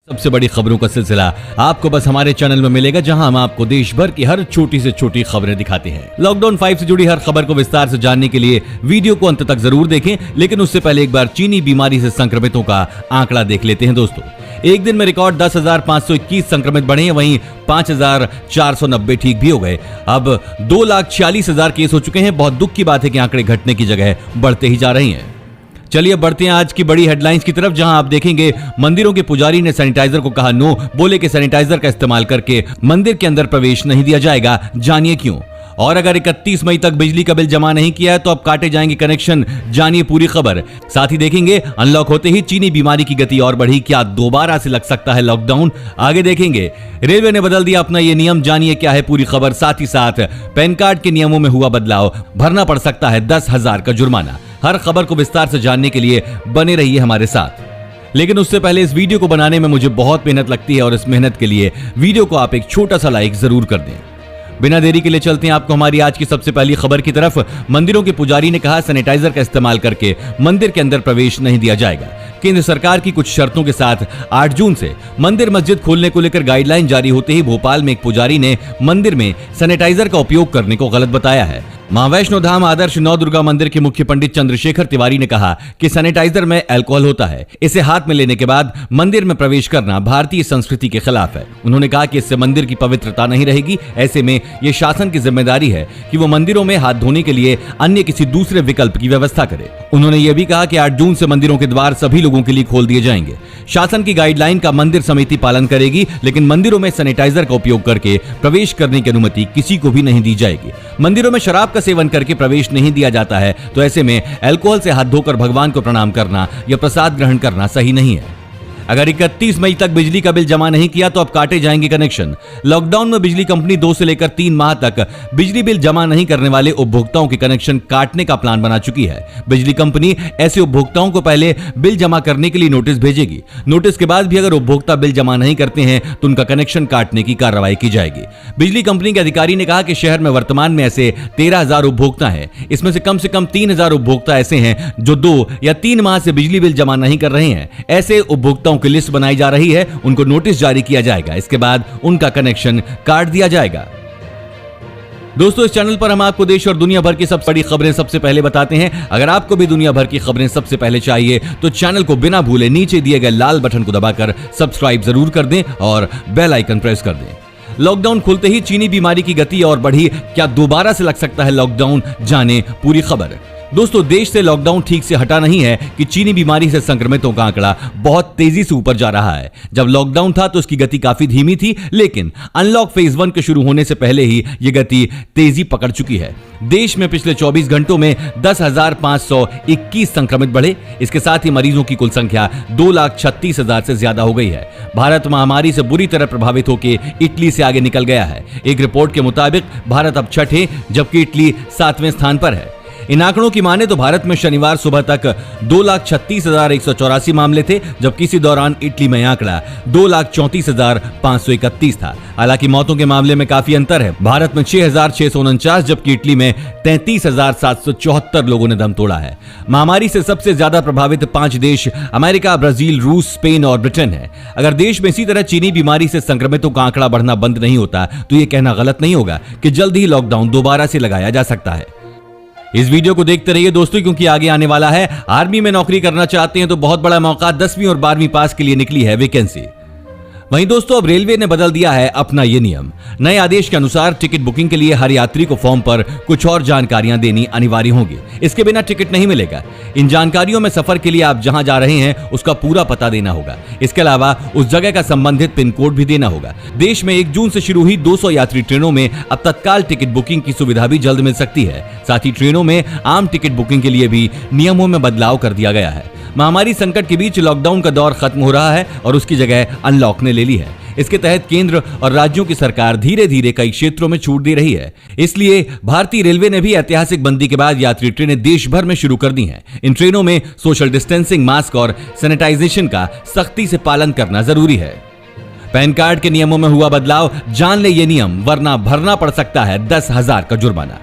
सबसे बड़ी खबरों का सिलसिला आपको बस हमारे चैनल में मिलेगा, जहां हम आपको देश भर की हर छोटी से छोटी खबरें दिखाते हैं। लॉकडाउन 5 से जुड़ी हर खबर को विस्तार से जानने के लिए वीडियो को अंत तक जरूर देखें, लेकिन उससे पहले एक बार चीनी बीमारी से संक्रमितों का आंकड़ा देख लेते हैं। दोस्तों, एक दिन में रिकॉर्ड 10,521 संक्रमित बढ़े हैं, वहीं 5,490 ठीक भी हो गए। अब 2,46,000 केस हो चुके हैं। बहुत दुख की बात है कि आंकड़े घटने की जगह बढ़ते ही जा रहे हैं। चलिए बढ़ते हैं आज की बड़ी हेडलाइंस की तरफ, जहां आप देखेंगे मंदिरों के पुजारी ने सैनिटाइजर को कहा नो, बोले कि सैनिटाइजर का इस्तेमाल करके मंदिर के अंदर प्रवेश नहीं दिया जाएगा, जानिए क्यों। और अगर 31 मई तक बिजली का बिल जमा नहीं किया है तो अब काटे जाएंगे कनेक्शन, जानिए पूरी खबर। साथ ही देखेंगे अनलॉक होते ही चीनी बीमारी की गति और बढ़ी, क्या दोबारा से लग सकता है लॉकडाउन। आगे देखेंगे रेलवे ने बदल दिया अपना ये नियम, जानिए क्या है पूरी खबर। साथ ही साथ पैन कार्ड के नियमों में हुआ बदलाव, भरना पड़ सकता है 10,000 का जुर्माना। हर खबर को विस्तार से जानने के लिए बने रहिए हमारे साथ। लेकिन उससे पहले इस वीडियो को बनाने में मुझे बहुत मेहनत लगती है और इस मेहनत के लिए वीडियो को आप एक छोटा सा लाइक जरूर कर दें। बिना देरी के लिए चलते हैं आपको हमारी आज की सबसे पहली खबर की तरफ। मंदिरों के पुजारी ने कहा सैनिटाइजर का इस्तेमाल करके मंदिर के अंदर प्रवेश नहीं दिया जाएगा। केंद्र सरकार की कुछ शर्तों के साथ 8 जून से मंदिर मस्जिद खोलने को लेकर गाइडलाइन जारी होते ही भोपाल में एक पुजारी ने मंदिर में सैनिटाइजर का उपयोग करने को गलत बताया है। मां वैष्णो धाम आदर्श नौ दुर्गा मंदिर के मुख्य पंडित चंद्रशेखर तिवारी ने कहा कि सैनिटाइजर में अल्कोहल होता है, इसे हाथ में लेने के बाद मंदिर में प्रवेश करना भारतीय संस्कृति के खिलाफ है। उन्होंने कहा कि इससे मंदिर की पवित्रता नहीं रहेगी। ऐसे में ये शासन की जिम्मेदारी है कि वो मंदिरों में हाथ धोने के लिए अन्य किसी दूसरे विकल्प की व्यवस्था करे। उन्होंने ये भी कहा कि 8 जून से मंदिरों के द्वार सभी लोगों के लिए खोल दिए जाएंगे। शासन की गाइडलाइन का मंदिर समिति पालन करेगी, लेकिन मंदिरों में सैनिटाइजर का उपयोग करके प्रवेश करने की अनुमति किसी को भी नहीं दी जाएगी। मंदिरों में शराब का सेवन करके प्रवेश नहीं दिया जाता है, तो ऐसे में अल्कोहल से हाथ धोकर भगवान को प्रणाम करना या प्रसाद ग्रहण करना सही नहीं है। अगर 31 मई तक बिजली का बिल जमा नहीं किया तो अब काटे जाएंगे कनेक्शन। लॉकडाउन में बिजली कंपनी 2 से लेकर 3 माह तक बिजली बिल जमा नहीं करने वाले उपभोक्ताओं के कनेक्शन काटने का प्लान बना चुकी है। बिजली कंपनी ऐसे उपभोक्ताओं को पहले बिल जमा करने के लिए नोटिस भेजेगी। नोटिस के बाद भी अगर उपभोक्ता बिल जमा नहीं करते हैं तो उनका कनेक्शन काटने की कार्रवाई की जाएगी। बिजली कंपनी के अधिकारी ने कहा कि शहर में वर्तमान में ऐसे 13,000 उपभोक्ता हैं। इसमें से कम 3,000 उपभोक्ता ऐसे हैं जो 2 या 3 माह से बिजली बिल जमा नहीं कर रहे हैं। ऐसे उपभोक्ताओं की लिस्ट बनाई जा रही है, उनको नोटिस जारी किया जाएगा। इसके बाद उनका कनेक्शन काट दिया जाएगा। दोस्तों, इस चैनल पर हम आपको देश और दुनिया भर की सबसे बड़ी खबरें सबसे पहले बताते हैं। अगर आपको भी दुनिया भर की खबरें सबसे पहले चाहिए तो चैनल को बिना भूले नीचे दिए गए लाल बटन को दबाकर सब्सक्राइब जरूर कर दें और बेल आइकन प्रेस कर दें। लॉकडाउन खुलते ही चीनी बीमारी की गति और बढ़ी, क्या दोबारा से लग सकता है लॉकडाउन, जाने पूरी खबर। दोस्तों, देश से लॉकडाउन ठीक से हटा नहीं है कि चीनी बीमारी से संक्रमितों का आंकड़ा बहुत तेजी से ऊपर जा रहा है। जब लॉकडाउन था तो उसकी गति काफी धीमी थी, लेकिन अनलॉक फेज 1 के शुरू होने से पहले ही यह गति तेजी पकड़ चुकी है। देश में पिछले 24 घंटों में 10,521 संक्रमित बढ़े। इसके साथ ही मरीजों की कुल संख्या 2,36,000 से ज्यादा हो गई है। भारत महामारी से बुरी तरह प्रभावित होकर इटली से आगे निकल गया है। एक रिपोर्ट के मुताबिक भारत अब 6ठे जबकि इटली 7वें स्थान पर है। इन आंकड़ों की माने तो भारत में शनिवार सुबह तक 2,36,184 मामले थे, जबकि इसी दौरान इटली में आंकड़ा 2,34,531 था। हालांकि मौतों के मामले में काफी अंतर है। भारत में 6,649 जबकि इटली में 33,774 लोगों ने दम तोड़ा है। महामारी से सबसे ज्यादा प्रभावित 5 देश अमेरिका, ब्राजील, रूस, स्पेन और ब्रिटेन है। अगर देश में इसी तरह चीनी बीमारी से संक्रमितों का आंकड़ा बढ़ना बंद नहीं होता तो यह कहना गलत नहीं होगा कि जल्द ही लॉकडाउन दोबारा से लगाया जा सकता है। इस वीडियो को देखते रहिए दोस्तों, क्योंकि आगे आने वाला है। आर्मी में नौकरी करना चाहते हैं तो बहुत बड़ा मौका, 10वीं और 12वीं पास के लिए निकली है वैकेंसी। वहीं दोस्तों, अब रेलवे ने बदल दिया है अपना ये नियम। नए आदेश के अनुसार टिकट बुकिंग के लिए हर यात्री को फॉर्म पर कुछ और जानकारियां देनी अनिवार्य होगी। इसके बिना टिकट नहीं मिलेगा। इन जानकारियों में सफर के लिए आप जहां जा रहे हैं उसका पूरा पता देना होगा। इसके अलावा उस जगह का संबंधित पिन कोड भी देना होगा। देश में 1 जून से शुरू हुई 200 यात्री ट्रेनों में अब तत्काल टिकट बुकिंग की सुविधा भी जल्द मिल सकती है। साथ ही ट्रेनों में आम टिकट बुकिंग के लिए भी नियमों में बदलाव कर दिया गया है। महामारी संकट के बीच लॉकडाउन का दौर खत्म हो रहा है और उसकी जगह अनलॉक ने ले ली है। इसके तहत केंद्र और राज्यों की सरकार धीरे धीरे कई क्षेत्रों में छूट दे रही है। इसलिए भारतीय रेलवे ने भी ऐतिहासिक बंदी के बाद यात्री ट्रेनें देश भर में शुरू कर दी हैं। इन ट्रेनों में सोशल डिस्टेंसिंग, मास्क और सैनिटाइजेशन का सख्ती से पालन करना जरूरी है। पैन कार्ड के नियमों में हुआ बदलाव, जान ले ये नियम, वरना भरना पड़ सकता है 10,000 का जुर्माना।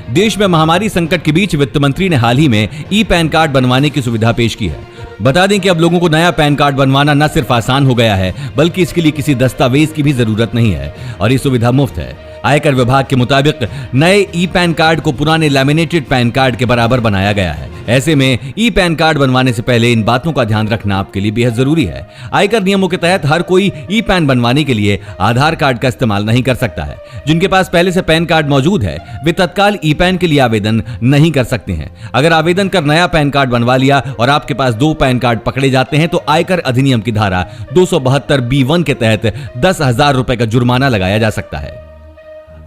देश में महामारी संकट के बीच वित्त मंत्री ने हाल ही में ई पैन कार्ड बनवाने की सुविधा पेश की है। बता दें कि अब लोगों को नया पैन कार्ड बनवाना न सिर्फ आसान हो गया है, बल्कि इसके लिए किसी दस्तावेज की भी जरूरत नहीं है और ये सुविधा मुफ्त है। आयकर विभाग के मुताबिक नए ई पैन कार्ड को पुराने लैमिनेटेड पैन कार्ड के बराबर बनाया गया है। ऐसे में ई पैन कार्ड बनवाने से पहले इन बातों का ध्यान रखना आपके लिए बेहद जरूरी है। आयकर नियमों के तहत हर कोई ई पैन बनवाने के लिए आधार कार्ड का इस्तेमाल नहीं कर सकता है। जिनके पास पहले से पैन कार्ड मौजूद है वे तत्काल ई पैन के लिए आवेदन नहीं कर सकते हैं। अगर आवेदन कर नया पैन कार्ड बनवा लिया और आपके पास 2 पैन कार्ड पकड़े जाते हैं तो आयकर अधिनियम की धारा 272B1 के तहत 10,000 रुपए का जुर्माना लगाया जा सकता है।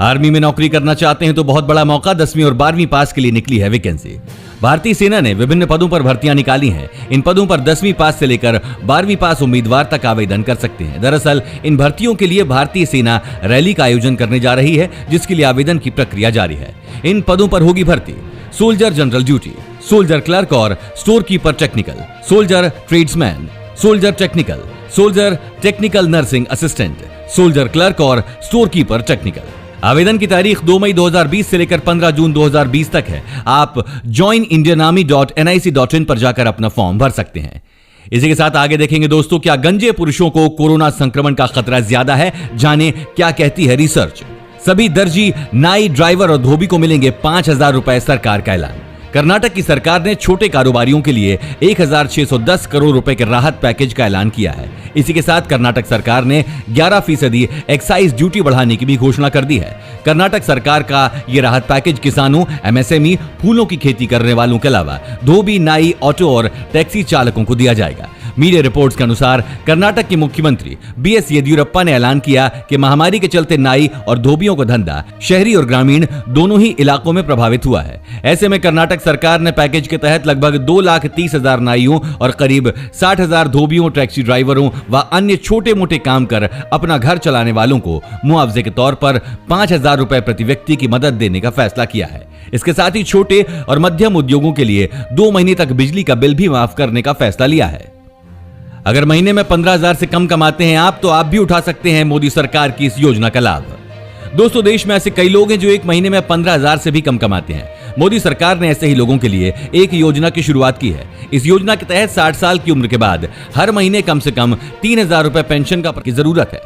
आर्मी में नौकरी करना चाहते हैं तो बहुत बड़ा मौका, 10वीं और 12वीं पास के लिए निकली है वैकेंसी। भारतीय सेना ने विभिन्न पदों पर भर्तियां निकाली हैं। इन पदों पर 10वीं पास से लेकर 12वीं पास उम्मीदवार तक आवेदन कर सकते हैं। दरअसल इन भर्तियों के लिए भारतीय सेना रैली का आयोजन करने जा रही है, जिसके लिए आवेदन की प्रक्रिया जारी है। इन पदों पर होगी भर्ती: soldier general duty, soldier clerk और store keeper technical, soldier tradesman, soldier technical, soldier technical nursing assistant, soldier clerk और स्टोर कीपर टेक्निकल। आवेदन की तारीख 2 मई 2020 से लेकर 15 जून 2020 तक है। आप joinindianarmy.nic.in पर जाकर अपना फॉर्म भर सकते हैं। इसी के साथ आगे देखेंगे दोस्तों, क्या गंजे पुरुषों को कोरोना संक्रमण का खतरा ज्यादा है? जाने क्या कहती है रिसर्च। सभी दर्जी, नाई, ड्राइवर और धोबी को मिलेंगे 5,000 रुपए, सरकार का ऐलान। कर्नाटक की सरकार ने छोटे कारोबारियों के लिए 1,610 करोड़ रुपए के राहत पैकेज का ऐलान किया है। इसी के साथ कर्नाटक सरकार ने 11% एक्साइज ड्यूटी बढ़ाने की भी घोषणा कर दी है। कर्नाटक सरकार का यह राहत पैकेज किसानों, एमएसएमई, फूलों की खेती करने वालों के अलावा धोबी, नाई, ऑटो और टैक्सी चालकों को दिया जाएगा। मीडिया रिपोर्ट्स के अनुसार कर्नाटक के मुख्यमंत्री बीएस येदियुरप्पा ने ऐलान किया कि महामारी के चलते नाई और धोबियों का धंधा शहरी और ग्रामीण दोनों ही इलाकों में प्रभावित हुआ है। ऐसे में कर्नाटक सरकार ने पैकेज के तहत लगभग 2,30,000 नाइयों और करीब 60,000 धोबियों, टैक्सी ड्राइवरों व अन्य छोटे मोटे काम कर अपना घर चलाने वालों को मुआवजे के तौर पर 5,000 रुपए प्रति व्यक्ति की मदद देने का फैसला किया है। इसके साथ ही छोटे और मध्यम उद्योगों के लिए 2 महीने तक बिजली का बिल भी माफ करने का फैसला लिया है। अगर महीने में 15,000 से कम कमाते हैं आप, तो आप भी उठा सकते हैं मोदी सरकार की इस योजना का लाभ। दोस्तों, देश में ऐसे कई लोग हैं जो एक महीने में 15,000 से भी कम कमाते हैं। मोदी सरकार ने ऐसे ही लोगों के लिए एक योजना की शुरुआत की है। इस योजना के तहत 60 साल की उम्र के बाद हर महीने कम से कम 3,000 रुपए पेंशन की जरूरत है।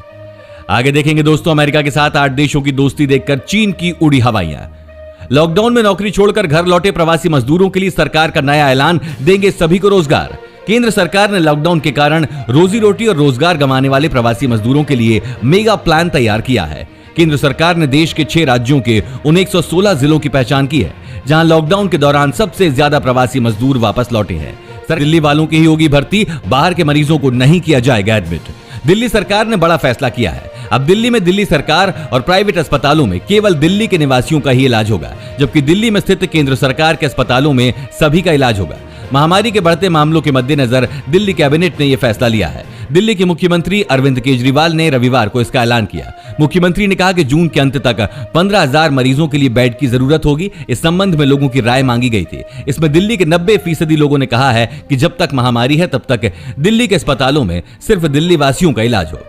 आगे देखेंगे दोस्तों, अमेरिका के साथ 8 देशों की दोस्ती देखकर चीन की उड़ी हवाइयां। लॉकडाउन में नौकरी छोड़कर घर लौटे प्रवासी मजदूरों के लिए सरकार का नया ऐलान, देंगे सभी को रोजगार। केंद्र सरकार ने लॉकडाउन के कारण रोजी रोटी और रोजगार गंवाने वाले प्रवासी मजदूरों के लिए मेगा प्लान तैयार किया है। केंद्र सरकार ने देश के 6 राज्यों के उन 116 जिलों की पहचान की है जहां लॉकडाउन के दौरान सबसे ज्यादा प्रवासी मजदूर वापस लौटे हैं। दिल्ली वालों की ही होगी भर्ती, बाहर के मरीजों को नहीं किया जाएगा एडमिट। दिल्ली सरकार ने बड़ा फैसला किया है। अब दिल्ली में दिल्ली सरकार और प्राइवेट अस्पतालों में केवल दिल्ली के निवासियों का ही इलाज होगा, जबकि दिल्ली में स्थित केंद्र सरकार के अस्पतालों में सभी का इलाज होगा। महामारी के बढ़ते मामलों के मद्देनजर दिल्ली कैबिनेट ने यह फैसला लिया है। दिल्ली के मुख्यमंत्री अरविंद केजरीवाल ने रविवार को इसका ऐलान किया। मुख्यमंत्री ने कहा कि जून के अंत तक 15,000 मरीजों के लिए बेड की जरूरत होगी। इस संबंध में लोगों की राय मांगी गई थी। इसमें दिल्ली के 90% लोगों ने कहा है कि जब तक महामारी है तब तक दिल्ली के अस्पतालों में सिर्फ दिल्ली वासियों का इलाज हो।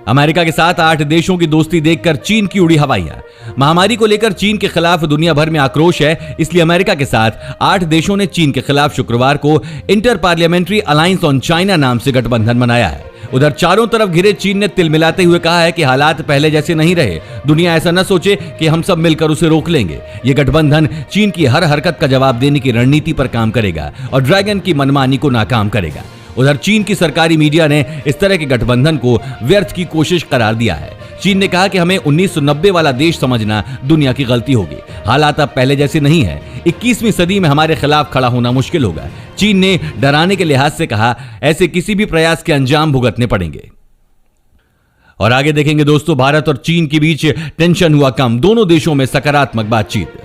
अमेरिका के साथ 8 देशों की दोस्ती देखकर चीन की उड़ी हवाइयां। महामारी को लेकर चीन के खिलाफ दुनिया भर में आक्रोश है, इसलिए अमेरिका के साथ 8 देशों ने चीन के खिलाफ शुक्रवार को inter parliamentary alliance on China नाम से गठबंधन बनाया है। उधर चारों तरफ घिरे चीन ने तिल मिलाते हुए कहा है कि हालात पहले जैसे नहीं रहे। दुनिया ऐसा न सोचे कि हम सब मिलकर उसे रोक लेंगे। ये गठबंधन चीन की हर हरकत का जवाब देने की रणनीति पर काम करेगा और ड्रैगन की मनमानी को नाकाम करेगा। उधर चीन की सरकारी मीडिया ने इस तरह के गठबंधन को व्यर्थ की कोशिश करार दिया है। चीन ने कहा कि हमें 1990 वाला देश समझना दुनिया की गलती होगी। हालात अब पहले जैसे नहीं है। 21वीं सदी में हमारे खिलाफ खड़ा होना मुश्किल होगा। चीन ने डराने के लिहाज से कहा, ऐसे किसी भी प्रयास के अंजाम भुगतने पड़ेंगे। और आगे देखेंगे दोस्तों, भारत और चीन के बीच टेंशन हुआ कम, दोनों देशों में सकारात्मक बातचीत।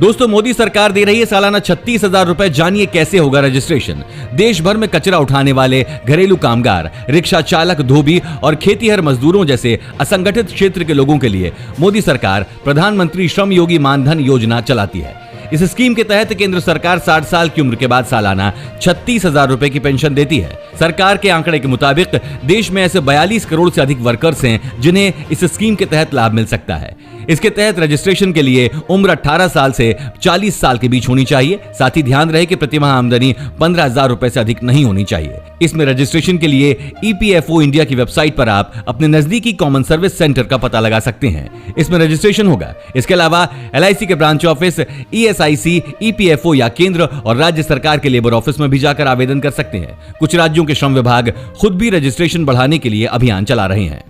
दोस्तों, मोदी सरकार दे रही है सालाना 36,000 रुपए। जानिए कैसे होगा रजिस्ट्रेशन। देश भर में कचरा उठाने वाले घरेलू कामगार, रिक्शा चालक, धोबी और खेतीहर मजदूरों जैसे असंगठित क्षेत्र के लोगों के लिए मोदी सरकार प्रधानमंत्री श्रम योगी मानधन योजना चलाती है। इस स्कीम के तहत केंद्र सरकार 60 साल की उम्र के बाद सालाना 36,000 रुपए की पेंशन देती है। सरकार के आंकड़े के मुताबिक देश में ऐसे 42 करोड़ से अधिक वर्कर्स हैं जिन्हें इस स्कीम के तहत लाभ मिल सकता है। इसके तहत रजिस्ट्रेशन के लिए उम्र 18 साल से 40 साल के बीच होनी चाहिए। साथ ही ध्यान रहे कि प्रतिमाह आमदनी 15,000 रुपए से अधिक नहीं होनी चाहिए। इसमें रजिस्ट्रेशन के लिए EPFO इंडिया की वेबसाइट पर आप अपने नजदीकी कॉमन सर्विस सेंटर का पता लगा सकते हैं। इसमें रजिस्ट्रेशन होगा। इसके अलावा LIC के ब्रांच ऑफिस, ESIC, EPFO या केंद्र और राज्य सरकार के लेबर ऑफिस में भी जाकर आवेदन कर सकते हैं। कुछ राज्यों के श्रम विभाग खुद भी रजिस्ट्रेशन बढ़ाने के लिए अभियान चला रहे हैं।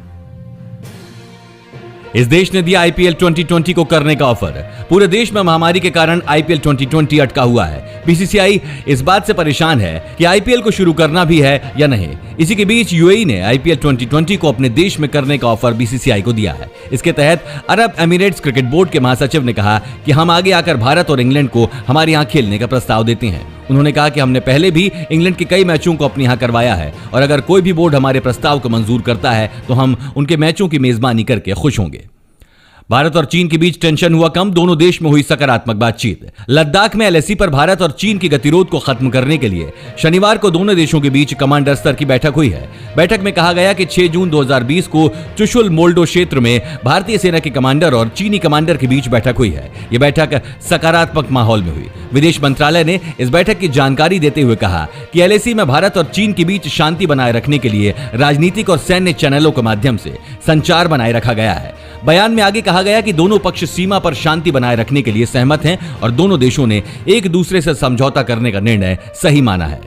इस देश ने दिया IPL 2020 को करने का ऑफर। पूरे देश में महामारी के कारण IPL 2020 अटका हुआ है। BCCI इस बात से परेशान है कि IPL को शुरू करना भी है या नहीं। इसी के बीच UAE ने IPL 2020 को अपने देश में करने का ऑफर BCCI को दिया है। इसके तहत अरब एमिरेट्स क्रिकेट बोर्ड के महासचिव ने कहा कि हम आगे आकर भारत और इंग्लैंड को हमारे यहाँ खेलने का प्रस्ताव देते हैं। उन्होंने कहा कि हमने पहले भी इंग्लैंड के कई मैचों को अपने यहाँ करवाया है और अगर कोई भी बोर्ड हमारे प्रस्ताव को मंजूर करता है तो हम उनके मैचों की मेजबानी करके खुश होंगे। भारत और चीन के बीच टेंशन हुआ कम, दोनों देश में हुई सकारात्मक बातचीत। लद्दाख में LAC पर भारत और चीन के गतिरोध को खत्म करने के लिए शनिवार को दोनों देशों के बीच कमांडर स्तर की बैठक हुई है। बैठक में कहा गया कि 6 जून 2020 को चुशुल मोल्डो क्षेत्र में भारतीय सेना के कमांडर और चीनी कमांडर के बीच बैठक हुई है। यह बैठक सकारात्मक माहौल में हुई। विदेश मंत्रालय ने इस बैठक की जानकारी देते हुए कहा कि LAC में भारत और चीन के बीच शांति बनाए रखने के लिए राजनीतिक और सैन्य चैनलों के माध्यम से संचार बनाए रखा गया है। बयान में आगे कहा गया कि दोनों पक्ष सीमा पर शांति बनाए रखने के लिए सहमत हैं और दोनों देशों ने एक दूसरे से समझौता करने का निर्णय सही माना है।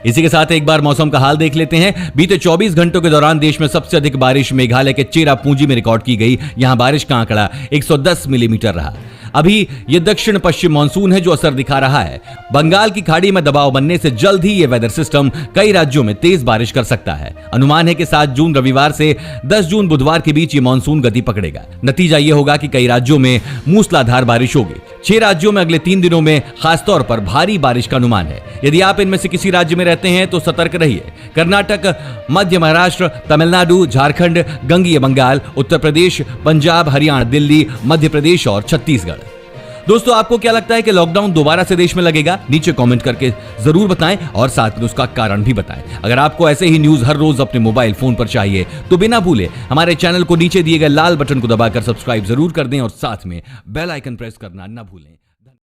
इसी के साथ एक बार मौसम का हाल देख लेते हैं। बीते 24 घंटों के दौरान देश में सबसे अधिक बारिश मेघालय के चेरापूंजी में रिकॉर्ड की गई। यहां बारिश का आंकड़ा 110 मिलीमीटर रहा। अभी ये दक्षिण पश्चिम मानसून है जो असर दिखा रहा है। बंगाल की खाड़ी में दबाव बनने से जल्द ही ये वेदर सिस्टम कई राज्यों में तेज बारिश कर सकता है। अनुमान है कि 7 जून रविवार से 10 जून बुधवार के बीच ये मानसून गति पकड़ेगा। नतीजा ये होगा कि कई राज्यों में मूसलाधार बारिश होगी। 6 राज्यों में अगले 3 दिनों में खासतौर पर भारी बारिश का अनुमान है। यदि आप इनमें से किसी राज्य में रहते हैं तो सतर्क रहिए। कर्नाटक, मध्य महाराष्ट्र, तमिलनाडु, झारखंड, गंगीय बंगाल, उत्तर प्रदेश, पंजाब, हरियाणा, दिल्ली, मध्य प्रदेश और छत्तीसगढ़। दोस्तों, आपको क्या लगता है कि लॉकडाउन दोबारा से देश में लगेगा? नीचे कमेंट करके जरूर बताएं और साथ में उसका कारण भी बताएं। अगर आपको ऐसे ही न्यूज हर रोज अपने मोबाइल फोन पर चाहिए तो बिना भूले हमारे चैनल को नीचे दिए गए लाल बटन को दबाकर सब्सक्राइब जरूर कर दें और साथ में बेल आइकन प्रेस करना ना भूलें।